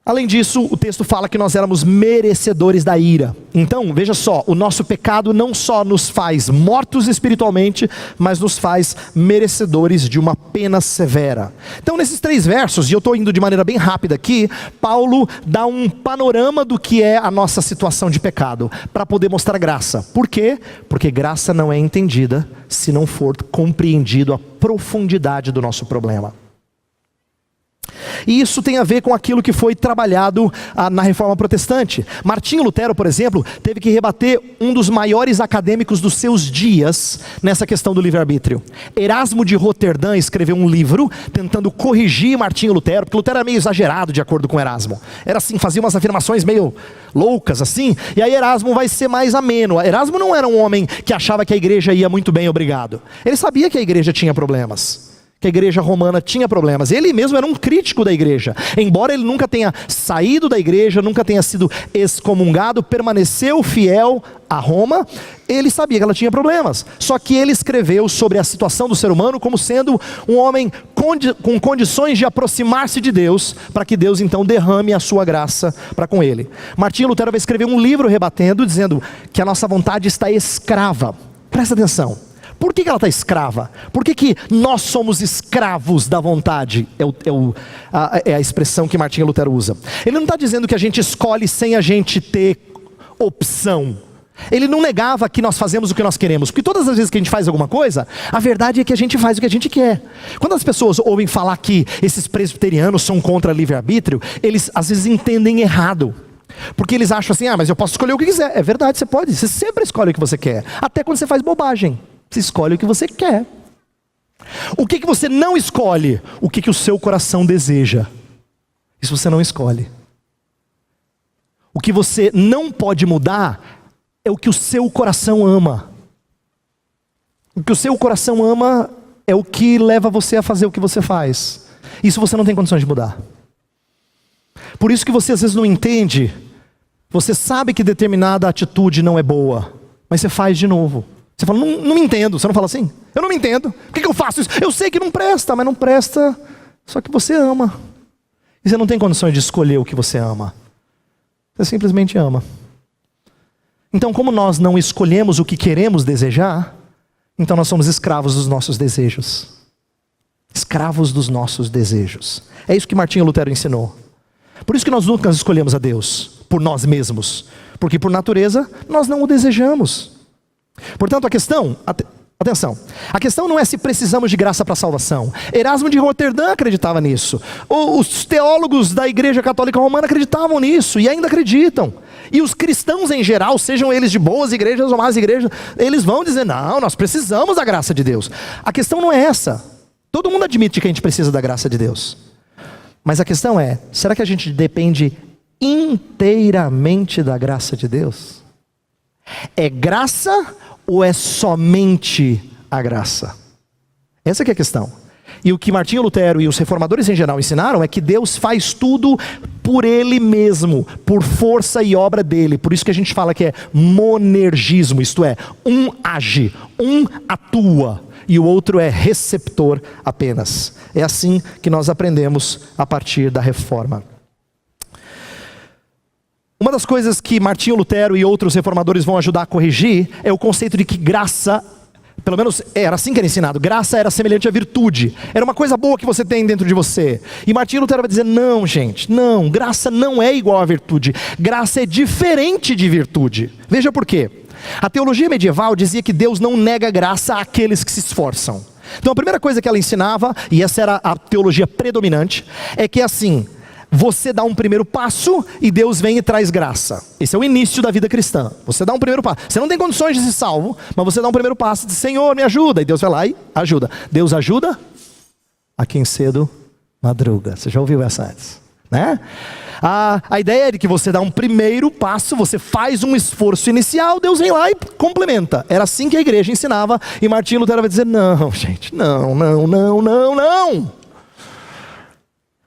Além disso, o texto fala que nós éramos merecedores da ira. Então, veja só, o nosso pecado não só nos faz mortos espiritualmente, mas nos faz merecedores de uma pena severa. Então, nesses 3 versos, e eu estou indo de maneira bem rápida aqui, Paulo dá um panorama do que é a nossa situação de pecado, para poder mostrar graça. Por quê? Porque graça não é entendida se não for compreendido a profundidade do nosso problema. E isso tem a ver com aquilo que foi trabalhado na Reforma Protestante. Martinho Lutero, por exemplo, teve que rebater um dos maiores acadêmicos dos seus dias nessa questão do livre-arbítrio. Erasmo de Roterdã escreveu um livro tentando corrigir Martinho Lutero, porque Lutero era meio exagerado de acordo com Erasmo. Era assim, fazia umas afirmações meio loucas assim, e aí Erasmo vai ser mais ameno. Erasmo não era um homem que achava que a igreja ia muito bem, obrigado. Ele sabia que a igreja tinha problemas, que a igreja romana tinha problemas. Ele mesmo era um crítico da igreja. Embora ele nunca tenha saído da igreja, nunca tenha sido excomungado, permaneceu fiel a Roma, ele sabia que ela tinha problemas. Só que ele escreveu sobre a situação do ser humano como sendo um homem com condições de aproximar-se de Deus, para que Deus então derrame a sua graça para com ele. Martinho Lutero vai escrever um livro rebatendo, dizendo que a nossa vontade está escrava. Presta atenção. Por que ela está escrava? Por que nós somos escravos da vontade? É a expressão que Martinho Lutero usa. Ele não está dizendo que a gente escolhe sem a gente ter opção. Ele não negava que nós fazemos o que nós queremos, porque todas as vezes que a gente faz alguma coisa, a verdade é que a gente faz o que a gente quer. Quando as pessoas ouvem falar que esses presbiterianos são contra livre-arbítrio, eles às vezes entendem errado. Porque eles acham assim, mas eu posso escolher o que quiser. É verdade, você pode, você sempre escolhe o que você quer. Até quando você faz bobagem. Você escolhe o que você quer. O que você não escolhe? O que o seu coração deseja. Isso você não escolhe. O que você não pode mudar é o que o seu coração ama. O que o seu coração ama é o que leva você a fazer o que você faz. Isso você não tem condições de mudar. Por isso que você às vezes não entende. Você sabe que determinada atitude não é boa, mas você faz de novo. Você fala, não me entendo. Você não fala assim? Eu não me entendo. Por que eu faço isso? Eu sei que não presta, mas não presta. Só que você ama. E você não tem condições de escolher o que você ama. Você simplesmente ama. Então, como nós não escolhemos o que queremos desejar, então nós somos escravos dos nossos desejos. Escravos dos nossos desejos. É isso que Martinho Lutero ensinou. Por isso que nós nunca escolhemos a Deus, por nós mesmos. Porque por natureza, nós não o desejamos. Portanto, atenção, a questão não é se precisamos de graça para a salvação. Erasmo de Roterdã acreditava nisso. Os teólogos da Igreja Católica Romana acreditavam nisso e ainda acreditam. E os cristãos em geral, sejam eles de boas igrejas ou más igrejas, eles vão dizer, não, nós precisamos da graça de Deus. A questão não é essa. Todo mundo admite que a gente precisa da graça de Deus. Mas a questão é, será que a gente depende inteiramente da graça de Deus? É graça ou é somente a graça? Essa que é a questão. E o que Martinho Lutero e os reformadores em geral ensinaram é que Deus faz tudo por Ele mesmo, por força e obra dEle. Por isso que a gente fala que é monergismo, isto é, um age, um atua e o outro é receptor apenas. É assim que nós aprendemos a partir da Reforma. Uma das coisas que Martinho Lutero e outros reformadores vão ajudar a corrigir é o conceito de que graça, pelo menos era assim que era ensinado, graça era semelhante à virtude, era uma coisa boa que você tem dentro de você. E Martinho Lutero vai dizer, não gente, não, graça não é igual à virtude, graça é diferente de virtude. Veja por quê. A teologia medieval dizia que Deus não nega graça àqueles que se esforçam. Então a primeira coisa que ela ensinava, e essa era a teologia predominante, é que assim, você dá um primeiro passo e Deus vem e traz graça. Esse é o início da vida cristã. Você dá um primeiro passo. Você não tem condições de ser salvo, mas você dá um primeiro passo e diz, Senhor, me ajuda. E Deus vai lá e ajuda. Deus ajuda a quem cedo madruga. Você já ouviu essa antes, né? A ideia é de que você dá um primeiro passo, você faz um esforço inicial, Deus vem lá e complementa. Era assim que a igreja ensinava. E Martinho Lutero vai dizer, não gente, não.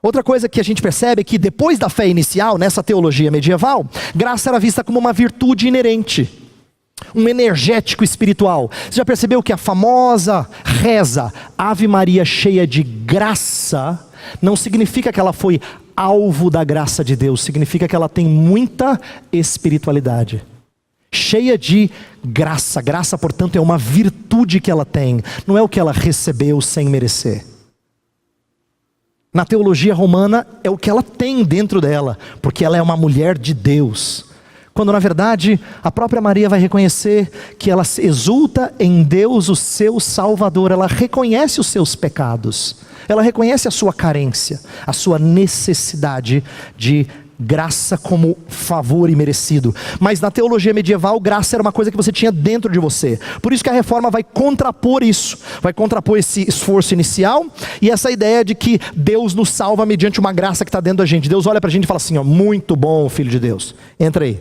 Outra coisa que a gente percebe é que depois da fé inicial, nessa teologia medieval, graça era vista como uma virtude inerente, um energético espiritual. Você já percebeu que a famosa reza, Ave Maria cheia de graça, não significa que ela foi alvo da graça de Deus, significa que ela tem muita espiritualidade. Cheia de graça. Graça, portanto, é uma virtude que ela tem, não é o que ela recebeu sem merecer. Na teologia romana é o que ela tem dentro dela, porque ela é uma mulher de Deus, Quando na verdade a própria Maria vai reconhecer que ela exulta em Deus, o seu Salvador. Ela reconhece os seus pecados, ela reconhece a sua carência, a sua necessidade de graça como favor imerecido. Mas na teologia medieval, graça era uma coisa que você tinha dentro de você. Por isso que a reforma vai contrapor isso, vai contrapor esse esforço inicial e essa ideia de que Deus nos salva mediante uma graça que está dentro da gente. Deus olha para a gente e fala assim, ó, muito bom, filho de Deus, entra aí.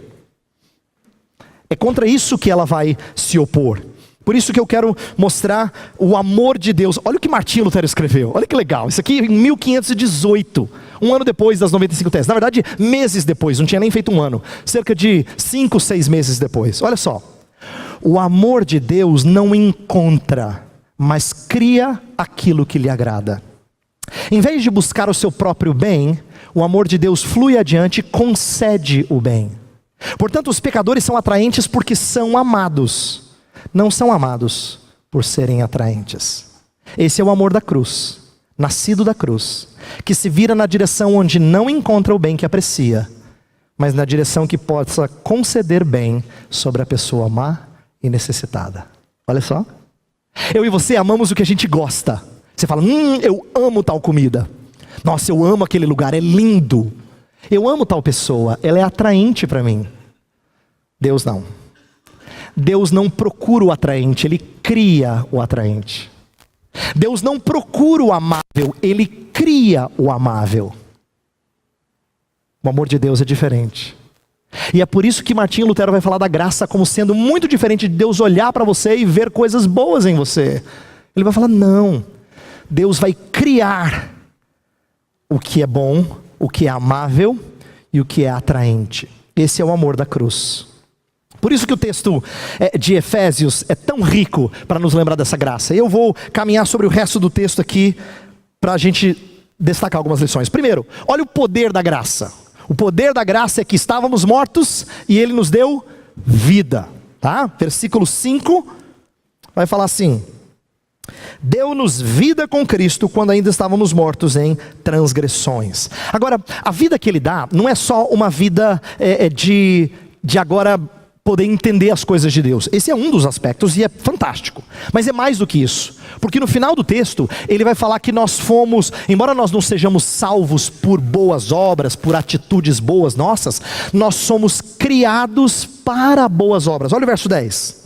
É contra isso que ela vai se opor. Por isso que eu quero mostrar o amor de Deus. Olha o que Martinho Lutero escreveu, olha que legal. Isso aqui em 1518, um ano depois das 95 teses. Na verdade, meses depois, não tinha nem feito um ano. Cerca de 5, 6 meses depois. Olha só. O amor de Deus não encontra, mas cria aquilo que lhe agrada. Em vez de buscar o seu próprio bem, o amor de Deus flui adiante e concede o bem. Portanto, os pecadores são atraentes porque são amados. Não são amados por serem atraentes. Esse é o amor da cruz, nascido da cruz, que se vira na direção onde não encontra o bem que aprecia, mas na direção que possa conceder bem sobre a pessoa má e necessitada. Olha só. Eu e você amamos o que a gente gosta. Você fala, eu amo tal comida. Nossa, eu amo aquele lugar, é lindo. Eu amo tal pessoa, ela é atraente para mim. Deus não. Deus não procura o atraente, Ele cria o atraente. Deus não procura o amável, Ele cria o amável. O amor de Deus é diferente. E é por isso que Martinho Lutero vai falar da graça como sendo muito diferente de Deus olhar para você e ver coisas boas em você. Ele vai falar, não, Deus vai criar o que é bom, o que é amável e o que é atraente. Esse é o amor da cruz. Por isso que o texto de Efésios é tão rico para nos lembrar dessa graça. Eu vou caminhar sobre o resto do texto aqui para a gente destacar algumas lições. Primeiro, olha o poder da graça. O poder da graça é que estávamos mortos e Ele nos deu vida. Tá? Versículo 5 vai falar assim: deu-nos vida com Cristo quando ainda estávamos mortos em transgressões. Agora, a vida que Ele dá não é só uma vida de agora poder entender as coisas de Deus. Esse é um dos aspectos e é fantástico. Mas é mais do que isso. Porque no final do texto, ele vai falar que nós fomos, embora nós não sejamos salvos por boas obras, por atitudes boas nossas, nós somos criados para boas obras. Olha o verso 10.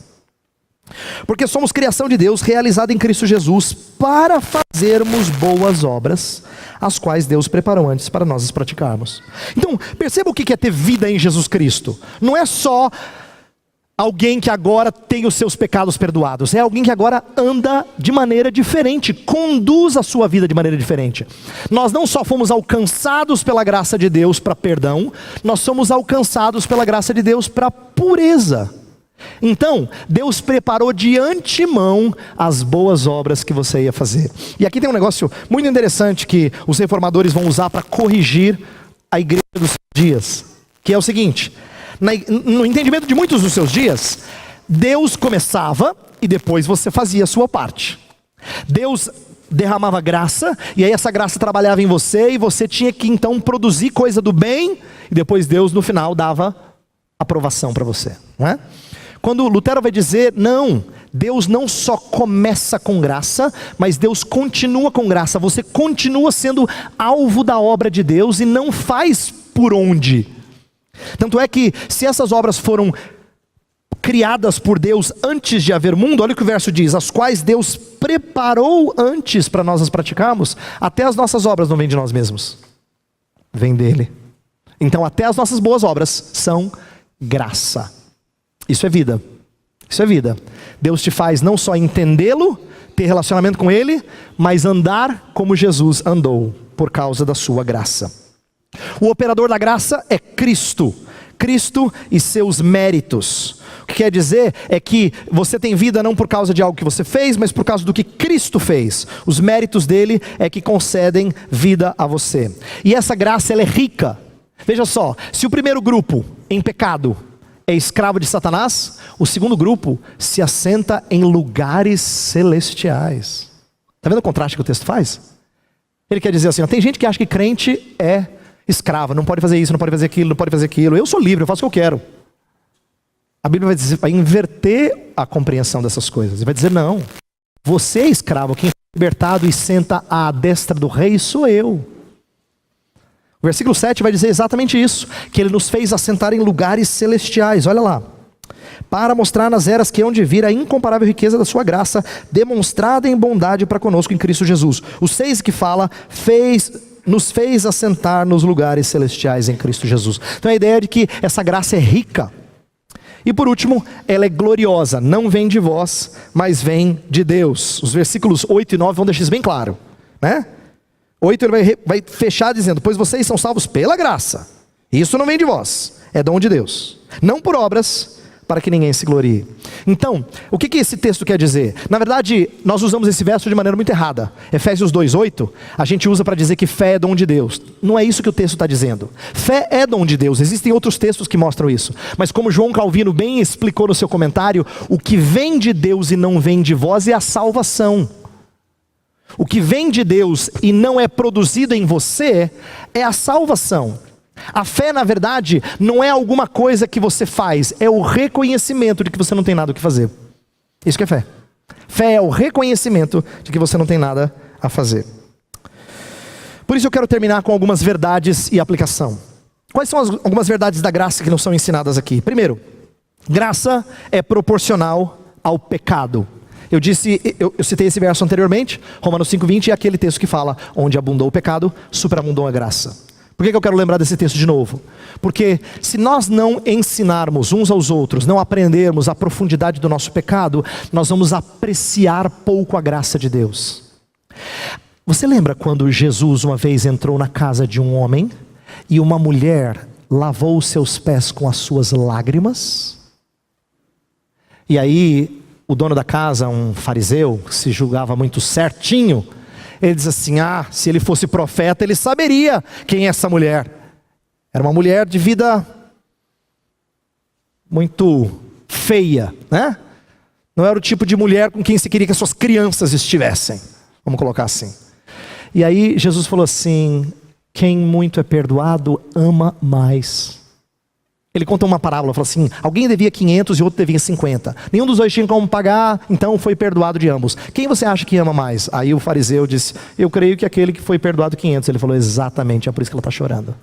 Porque somos criação de Deus, realizada em Cristo Jesus, para fazermos boas obras, as quais Deus preparou antes para nós as praticarmos. Então, perceba o que é ter vida em Jesus Cristo. Não é só alguém que agora tem os seus pecados perdoados. É alguém que agora anda de maneira diferente, conduz a sua vida de maneira diferente. Nós não só fomos alcançados pela graça de Deus para perdão, nós somos alcançados pela graça de Deus para pureza. Então, Deus preparou de antemão as boas obras que você ia fazer. E aqui tem um negócio muito interessante que os reformadores vão usar para corrigir a igreja dos seus dias, que é o seguinte: no entendimento de muitos dos seus dias, Deus começava e depois você fazia a sua parte. Deus derramava graça e aí essa graça trabalhava em você e você tinha que então produzir coisa do bem e depois Deus no final dava aprovação para você, não é? Quando Lutero vai dizer, não, Deus não só começa com graça, mas Deus continua com graça. Você continua sendo alvo da obra de Deus e não faz por onde. Tanto é que se essas obras foram criadas por Deus antes de haver mundo, olha o que o verso diz: as quais Deus preparou antes para nós as praticarmos, até as nossas obras não vêm de nós mesmos, vêm dele. Então até as nossas boas obras são graça. Isso é vida. Isso é vida. Deus te faz não só entendê-lo, ter relacionamento com Ele, mas andar como Jesus andou, por causa da sua graça. O operador da graça é Cristo. Cristo e seus méritos. O que quer dizer é que você tem vida não por causa de algo que você fez, mas por causa do que Cristo fez. Os méritos dele é que concedem vida a você. E essa graça, ela é rica. Veja só, se o primeiro grupo em pecado é escravo de Satanás, o segundo grupo se assenta em lugares celestiais. Está vendo o contraste que o texto faz? Ele quer dizer assim, ó, tem gente que acha que crente é escravo, não pode fazer isso, não pode fazer aquilo, não pode fazer aquilo. Eu sou livre, eu faço o que eu quero. A Bíblia vai inverter a compreensão dessas coisas. E vai dizer, não, você é escravo, quem foi libertado e senta à destra do rei sou eu. O versículo 7 vai dizer exatamente isso, que ele nos fez assentar em lugares celestiais, olha lá. Para mostrar nas eras que hão de vir a incomparável riqueza da sua graça, demonstrada em bondade para conosco em Cristo Jesus. O 6 que fala, nos fez assentar nos lugares celestiais em Cristo Jesus. Então a ideia é de que essa graça é rica. E por último, ela é gloriosa, não vem de vós, mas vem de Deus. Os versículos 8 e 9 vão deixar isso bem claro, né? 8 ele vai fechar dizendo, pois vocês são salvos pela graça. Isso não vem de vós, é dom de Deus. Não por obras, para que ninguém se glorie. Então, o que esse texto quer dizer? Na verdade, nós usamos esse verso de maneira muito errada. Efésios 2:8, a gente usa para dizer que fé é dom de Deus. Não é isso que o texto está dizendo. Fé é dom de Deus, existem outros textos que mostram isso. Mas como João Calvino bem explicou no seu comentário, o que vem de Deus e não vem de vós é a salvação. O que vem de Deus e não é produzido em você é a salvação. A fé, na verdade, não é alguma coisa que você faz, é o reconhecimento de que você não tem nada o que fazer. Isso que é fé. Fé é o reconhecimento de que você não tem nada a fazer. Por isso eu quero terminar com algumas verdades e aplicação. Quais são algumas verdades da graça que não são ensinadas aqui? Primeiro, graça é proporcional ao pecado. Eu citei esse verso anteriormente, Romanos 5:20, é aquele texto que fala, onde abundou o pecado, superabundou a graça. Por que eu quero lembrar desse texto de novo? Porque se nós não ensinarmos uns aos outros, não aprendermos a profundidade do nosso pecado, nós vamos apreciar pouco a graça de Deus. Você lembra quando Jesus uma vez entrou na casa de um homem e uma mulher lavou os seus pés com as suas lágrimas? E aí o dono da casa, um fariseu, que se julgava muito certinho, ele diz assim, se ele fosse profeta, ele saberia quem é essa mulher. Era uma mulher de vida muito feia, né? Não era o tipo de mulher com quem se queria que as suas crianças estivessem. Vamos colocar assim. E aí Jesus falou assim, quem muito é perdoado, ama mais. Ele conta uma parábola, falou assim, alguém devia 500 e outro devia 50. Nenhum dos dois tinha como pagar, então foi perdoado de ambos. Quem você acha que ama mais? Aí o fariseu disse, eu creio que aquele que foi perdoado 500. Ele falou, exatamente, é por isso que ela está chorando.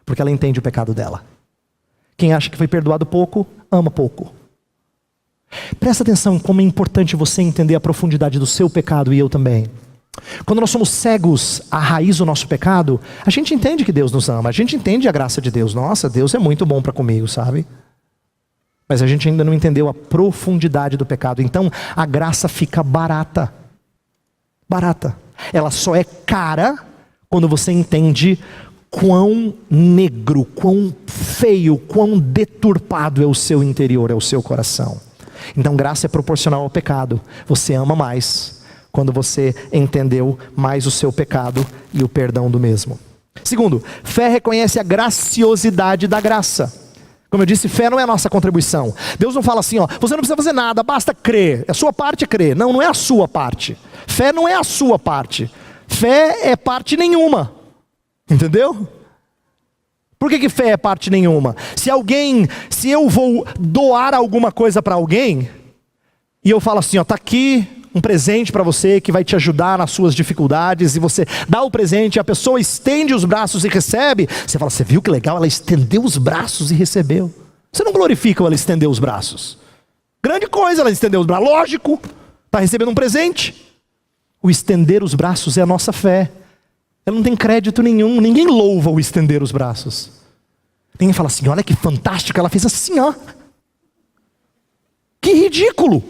Porque ela entende o pecado dela. Quem acha que foi perdoado pouco, ama pouco. Presta atenção como é importante você entender a profundidade do seu pecado e eu também. Quando nós somos cegos à raiz do nosso pecado, a gente entende que Deus nos ama, a gente entende a graça de Deus. Nossa, Deus é muito bom para comigo, sabe? Mas a gente ainda não entendeu a profundidade do pecado. Então a graça fica barata. Barata. Ela só é cara quando você entende quão negro, quão feio, quão deturpado é o seu interior, é o seu coração. Então graça é proporcional ao pecado. Você ama mais quando você entendeu mais o seu pecado e o perdão do mesmo. Segundo, fé reconhece a graciosidade da graça. Como eu disse, fé não é a nossa contribuição. Deus não fala assim, você não precisa fazer nada, basta crer. A sua parte é crer. Não, não é a sua parte. Fé não é a sua parte. Fé é parte nenhuma. Entendeu? Por que fé é parte nenhuma? Se eu vou doar alguma coisa para alguém, e eu falo assim, está aqui um presente para você que vai te ajudar nas suas dificuldades, e você dá o presente, a pessoa estende os braços e recebe, você fala, você viu que legal? Ela estendeu os braços e recebeu. Você não glorifica ela estender os braços? Grande coisa ela estendeu os braços, lógico, está recebendo um presente. O estender os braços é a nossa fé. Ela não tem crédito nenhum, ninguém louva o estender os braços. Ninguém fala assim, olha que fantástico, ela fez assim, que ridículo.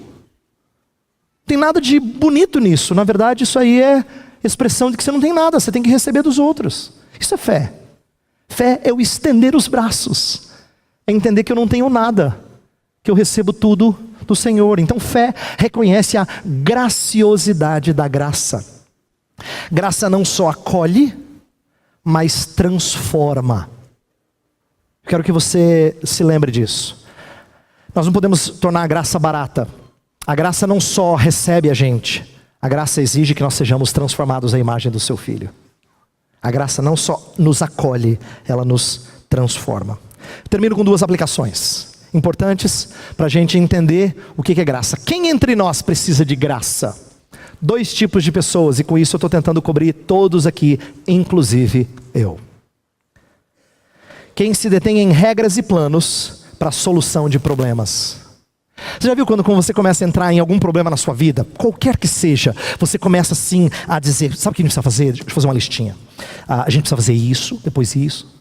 Tem nada de bonito nisso. Na verdade, isso aí é expressão de que você não tem nada, você tem que receber dos outros. Isso é fé. Fé é o estender os braços. É entender que eu não tenho nada, que eu recebo tudo do Senhor. Então fé reconhece a graciosidade da graça. Graça não só acolhe, mas transforma. Eu quero que você se lembre disso. Nós não podemos tornar a graça barata. A graça não só recebe a gente, a graça exige que nós sejamos transformados à imagem do seu Filho. A graça não só nos acolhe, ela nos transforma. Termino com duas aplicações. importantes para a gente entender o que é graça. Quem entre nós precisa de graça? 2 tipos de pessoas, e com isso eu estou tentando cobrir todos aqui, inclusive eu. Quem se detém em regras e planos para a solução de problemas. Você já viu quando você começa a entrar em algum problema na sua vida, qualquer que seja, você começa assim a dizer, sabe o que a gente precisa fazer? Deixa eu fazer uma listinha. A gente precisa fazer isso, depois isso.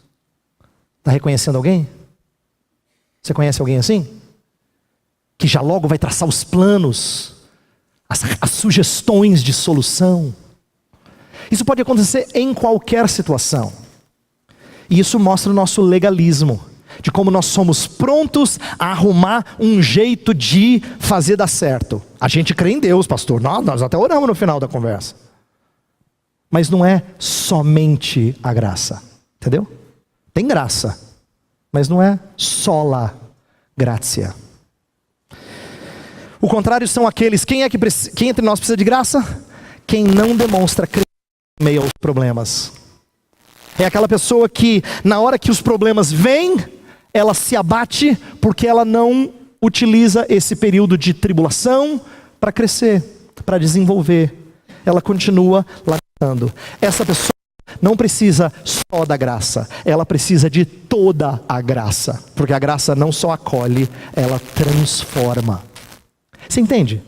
Está reconhecendo alguém? Você conhece alguém assim? Que já logo vai traçar os planos, as sugestões de solução. Isso pode acontecer em qualquer situação. E isso mostra o nosso legalismo, de como nós somos prontos a arrumar um jeito de fazer dar certo. A gente crê em Deus, pastor. Nós até oramos no final da conversa. Mas não é somente a graça, entendeu? Tem graça, mas não é sola gratia. O contrário são aqueles, quem entre nós precisa de graça? Quem não demonstra crer em meio aos problemas. É aquela pessoa que na hora que os problemas vêm, ela se abate porque ela não utiliza esse período de tribulação para crescer, para desenvolver. Ela continua lamentando. Essa pessoa não precisa só da graça, ela precisa de toda a graça. Porque a graça não só acolhe, ela transforma. Você entende?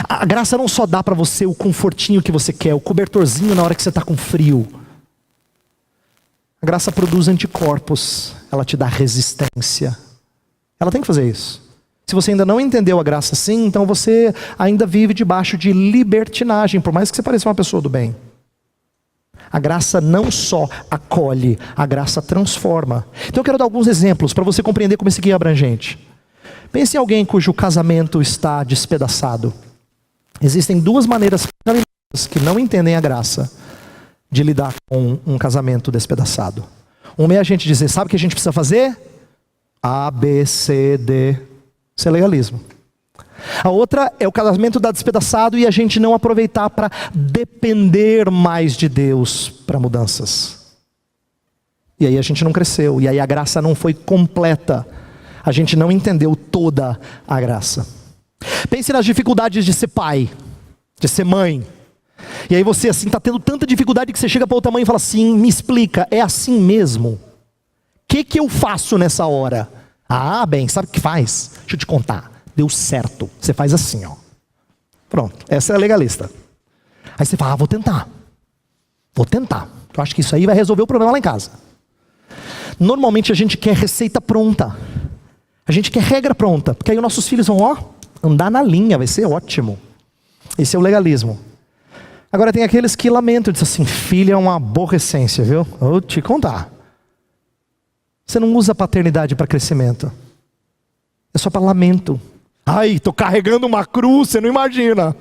A graça não só dá para você o confortinho que você quer, o cobertorzinho na hora que você está com frio. A graça produz anticorpos, ela te dá resistência. Ela tem que fazer isso. Se você ainda não entendeu a graça assim, então você ainda vive debaixo de libertinagem, por mais que você pareça uma pessoa do bem. A graça não só acolhe, a graça transforma. Então eu quero dar alguns exemplos para você compreender como isso aqui é abrangente. Pense em alguém cujo casamento está despedaçado. Existem 2 maneiras que não entendem a graça de lidar com um casamento despedaçado. Uma é a gente dizer, sabe o que a gente precisa fazer? A, B, C, D. Isso é legalismo. A outra é o casamento dar despedaçado e a gente não aproveitar para depender mais de Deus para mudanças. E aí a gente não cresceu, e aí a graça não foi completa. A gente não entendeu toda a graça. Pense nas dificuldades de ser pai, de ser mãe. E aí você assim está tendo tanta dificuldade que você chega para outra mãe e fala assim, me explica, é assim mesmo? O que eu faço nessa hora? Ah, bem, sabe o que faz? Deixa eu te contar, deu certo, você faz assim, ó. Pronto, essa é legalista. Aí você fala, vou tentar, eu acho que isso aí vai resolver o problema lá em casa. Normalmente a gente quer receita pronta, a gente quer regra pronta, porque aí os nossos filhos vão, ó, andar na linha, vai ser ótimo. Esse é o legalismo. Agora tem aqueles que lamentam, dizem assim, filho é uma aborrecência, viu? Eu vou te contar. Você não usa paternidade para crescimento. É só para lamento. Ai, estou carregando uma cruz, você não imagina.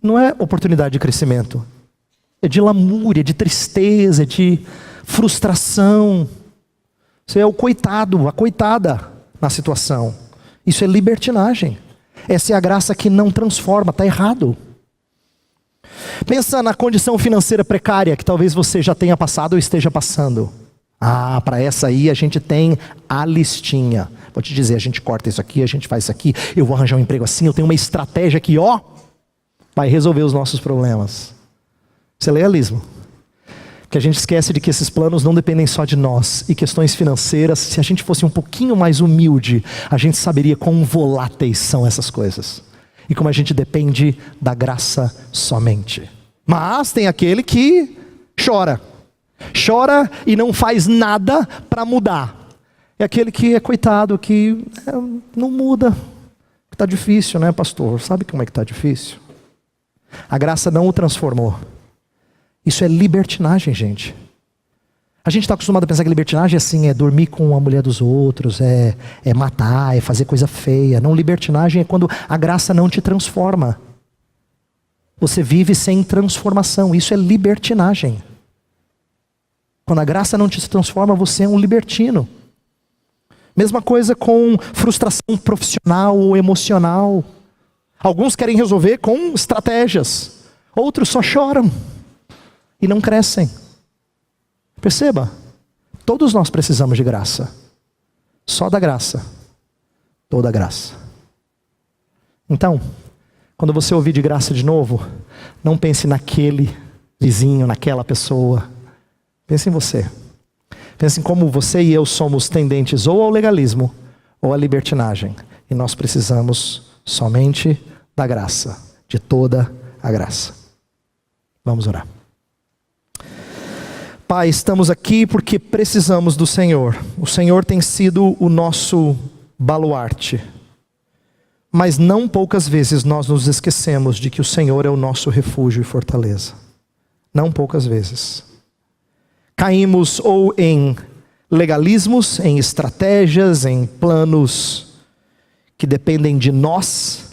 Não é oportunidade de crescimento. É de lamúria, de tristeza, de frustração. Você é o coitado, a coitada na situação. Isso é libertinagem. Essa é a graça que não transforma, está errado. Pensa na condição financeira precária que talvez você já tenha passado ou esteja passando. Ah, para essa aí a gente tem a listinha. Vou te dizer, a gente corta isso aqui, a gente faz isso aqui, eu vou arranjar um emprego assim, eu tenho uma estratégia que, ó, vai resolver os nossos problemas. Isso é legalismo. Que a gente esquece de que esses planos não dependem só de nós. E questões financeiras, se a gente fosse um pouquinho mais humilde, a gente saberia quão voláteis são essas coisas. E como a gente depende da graça somente. Mas tem aquele que chora. Chora e não faz nada para mudar. É aquele que é coitado, que não muda. Está difícil, né, pastor? Sabe como é que está difícil? A graça não o transformou. Isso é libertinagem, gente. A gente está acostumado a pensar que libertinagem é assim, é dormir com a mulher dos outros, é matar, é fazer coisa feia. Não, libertinagem é quando a graça não te transforma. Você vive sem transformação, isso é libertinagem. Quando a graça não te transforma, você é um libertino. Mesma coisa com frustração profissional ou emocional. Alguns querem resolver com estratégias, outros só choram e não crescem. Perceba, todos nós precisamos de graça. Só da graça, toda a graça. Então, quando você ouvir de graça de novo, não pense naquele vizinho, naquela pessoa. Pense em você. Pense em como você e eu somos tendentes ou ao legalismo ou à libertinagem. E nós precisamos somente da graça, de toda a graça. Vamos orar. Pai, estamos aqui porque precisamos do Senhor. O Senhor tem sido o nosso baluarte. Mas não poucas vezes nós nos esquecemos de que o Senhor é o nosso refúgio e fortaleza. Não poucas vezes. Caímos ou em legalismos, em estratégias, em planos que dependem de nós,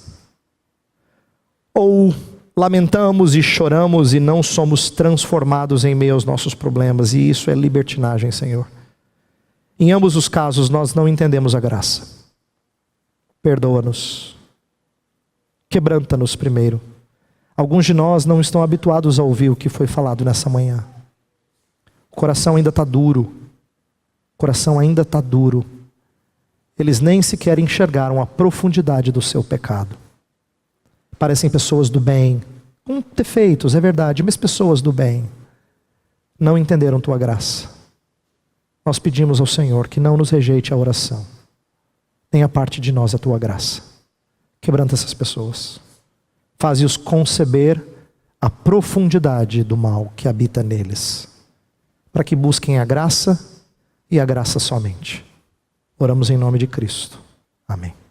ou lamentamos e choramos e não somos transformados em meio aos nossos problemas, e isso é libertinagem, Senhor. Em ambos os casos nós não entendemos a graça. Perdoa-nos. Quebranta-nos primeiro. Alguns de nós não estão habituados a ouvir o que foi falado nessa manhã. O coração ainda está duro. O coração ainda está duro. Eles nem sequer enxergaram a profundidade do seu pecado. Parecem pessoas do bem, com defeitos, é verdade, mas pessoas do bem. Não entenderam tua graça. Nós pedimos ao Senhor que não nos rejeite a oração. Tenha parte de nós a tua graça. Quebranta essas pessoas. Faze-os conceber a profundidade do mal que habita neles, para que busquem a graça e a graça somente. Oramos em nome de Cristo. Amém.